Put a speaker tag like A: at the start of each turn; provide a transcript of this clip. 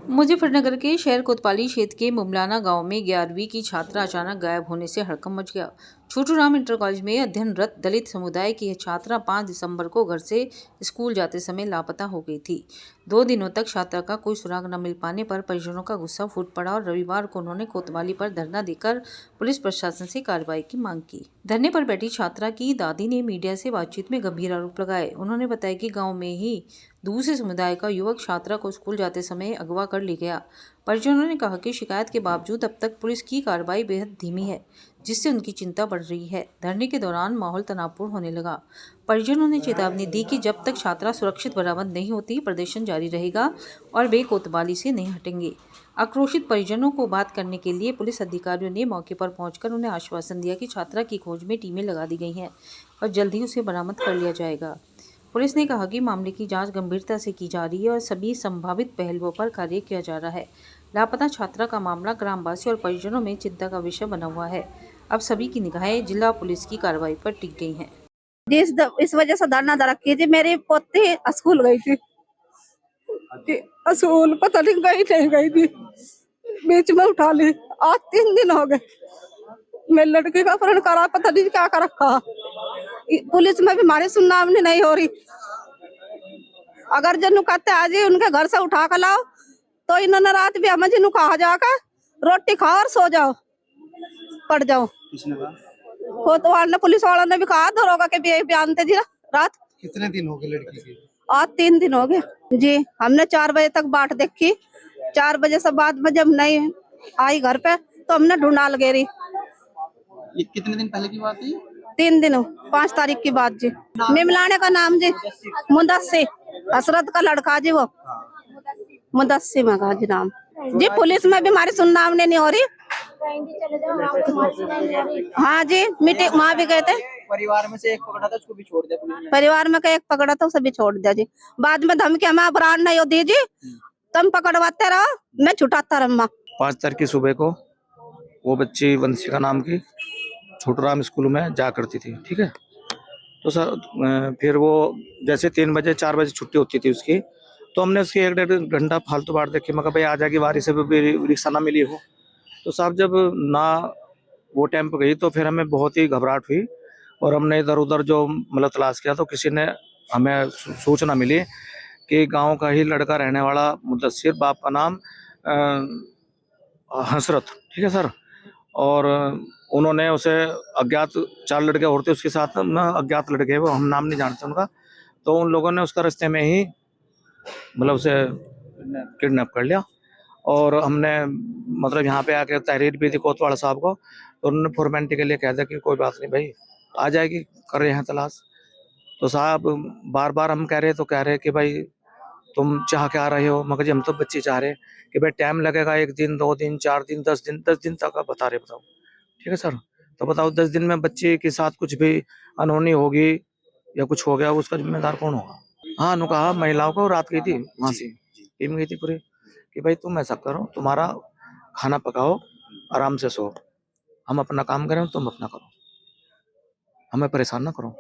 A: मुजफ्फरनगर के शहर कोतवाली क्षेत्र के मुमलाना गांव में 11वीं की छात्रा अचानक गायब होने से हड़कंप मच गया। छोटूराम इंटर कॉलेज में अध्ययनरत दलित समुदाय की यह छात्रा 5 दिसंबर को घर से स्कूल जाते समय लापता हो गई थी। 2 दिनों तक छात्रा का कोई सुराग न मिल पाने पर परिजनों का गुस्सा फूट पड़ा और रविवार को उन्होंने कोतवाली पर धरना देकर पुलिस प्रशासन से कार्रवाई की मांग की। धरने पर बैठी छात्रा की दादी ने मीडिया से बातचीत में गंभीर आरोप लगाए। उन्होंने बताया कि गाँव में ही दूसरे समुदाय का युवक छात्रा को स्कूल जाते समय अगवा कर ले गया। परिजनों ने कहा कि शिकायत के बावजूद अब तक पुलिस की कार्रवाई बेहद धीमी है, जिससे उनकी चिंता बढ़ रही है। धरने के दौरान माहौल तनावपूर्ण होने लगा। परिजनों ने चेतावनी दी कि जब तक छात्रा सुरक्षित बरामद नहीं होती प्रदर्शन जारी रहेगा और वे कोतवाली से नहीं हटेंगे। आक्रोशित परिजनों को बात करने के लिए पुलिस अधिकारियों ने मौके पर पहुंचकर उन्हें आश्वासन दिया कि छात्रा की खोज में टीमें लगा दी गई हैं और जल्द ही उसे बरामद कर लिया जाएगा। पुलिस ने कहा कि मामले की जांच गंभीरता से की जा रही है और सभी संभावित पहलुओं पर कार्य किया जा रहा है। लापता छात्रा का मामला ग्रामवासी और परिजनों में चिंता का विषय बना हुआ है। अब सभी की निगाहें जिला पुलिस की कार्रवाई पर टिक गई हैं।
B: इस वजह से धरना रखी थी। मेरी पोती स्कूल गई थी, स्कूल पता नहीं गई थी, बीच में उठा ली। आज 3 दिन हो गए। मेरी लड़की का अपहरण करा, पता नहीं क्या कर रखा। पुलिस में भी हमारी सुनवाई नहीं हो रही। अगर जनु कहते आज ही उनके घर से उठा कर लाओ, तो इन्होंने रात भी हमें जिन्हों कहा जाकर रोटी खाओ और सो जाओ, पड़ जाओ। कोतवाल ने, पुलिस वालों ने भी कहा, दरोगा के भी बयान थे जी। रात
C: कितने दिन हो गए लड़की के?
B: आज 3 दिन हो गए जी। हमने 4 बजे तक बाट देखी। 4 बजे से बाद में जब नहीं आई घर पे तो हमने ढूंढाल गेरी।
C: ये कितने दिन पहले की बात है?
B: 3 दिन, 5 तारीख की बात जी। मिमलाने का नाम जी मुदस्सिर, हसरत का लड़का जी, वो मुदस्सिर में का जी नाम जी। पुलिस में भी हमारी सुनवाई नहीं हो रही। हाँ जी, मीटिंग वहाँ भी गए थे।
C: परिवार में से एक पकड़ा था, उसको भी छोड़ दिया पुलिस ने।
B: परिवार में का एक पकड़ा था, उसे भी छोड़ दिया जी। बाद में धमकी हमें ब्रांड नहीं होती जी, तुम पकड़वाते रहो, मैं छुटाता रहूंगा।
D: 5 तारीख की सुबह को वो बच्ची वंशिका नाम की छोटूराम स्कूल में जा करती थी, ठीक है। तो सर फिर वो जैसे 3 बजे 4 बजे छुट्टी होती थी उसकी, तो हमने उसकी 1-1.5 घंटा फालतू बाट देखी। मैं कहा भाई आ जाएगी, बारिश से भी रिक्शा ना मिली हो। तो साहब जब ना वो टाइम पे गई तो फिर हमें बहुत ही घबराहट हुई और हमने इधर उधर जो मतलब तलाश किया, तो किसी ने हमें सूचना मिली कि गांव का ही लड़का रहने वाला मुदस्सिर, बाप का नाम हसरत, ठीक है सर। और उन्होंने उसे अज्ञात 4 लड़के और थे उसके साथ में, अज्ञात लड़के, वो हम नाम नहीं जानते उनका। तो उन लोगों ने उसका रास्ते में ही मतलब उसे किडनैप कर लिया और हमने मतलब यहाँ पे आके तहरीर भी दी कोतवाल साहब को। तो उन्होंने फॉर्मेलिटी के लिए कह दिया कि कोई बात नहीं भाई, आ जाएगी, कर रहे हैं तलाश। तो साहब बार बार हम कह रहे तो कह रहे कि भाई तुम चाह के आ रहे हो, मगर जी हम तो बच्चे चाह रहे कि भाई टाइम लगेगा, 1 दिन 2 दिन 4 दिन 10 दिन, 10 दिन तक आप बता रहे, बताओ, ठीक है सर। तो बताओ 10 दिन में बच्चे के साथ कुछ भी अनहोनी होगी या कुछ हो गया, उसका जिम्मेदार कौन होगा? हाँ, उन्होंने कहा महिलाओं को रात गई थी, वहां से टीम गई थी पूरी, कि भाई तुम ऐसा करो, तुम्हारा खाना पकाओ, आराम से सो, हम अपना काम करें, तुम अपना करो, हमें परेशान ना करो।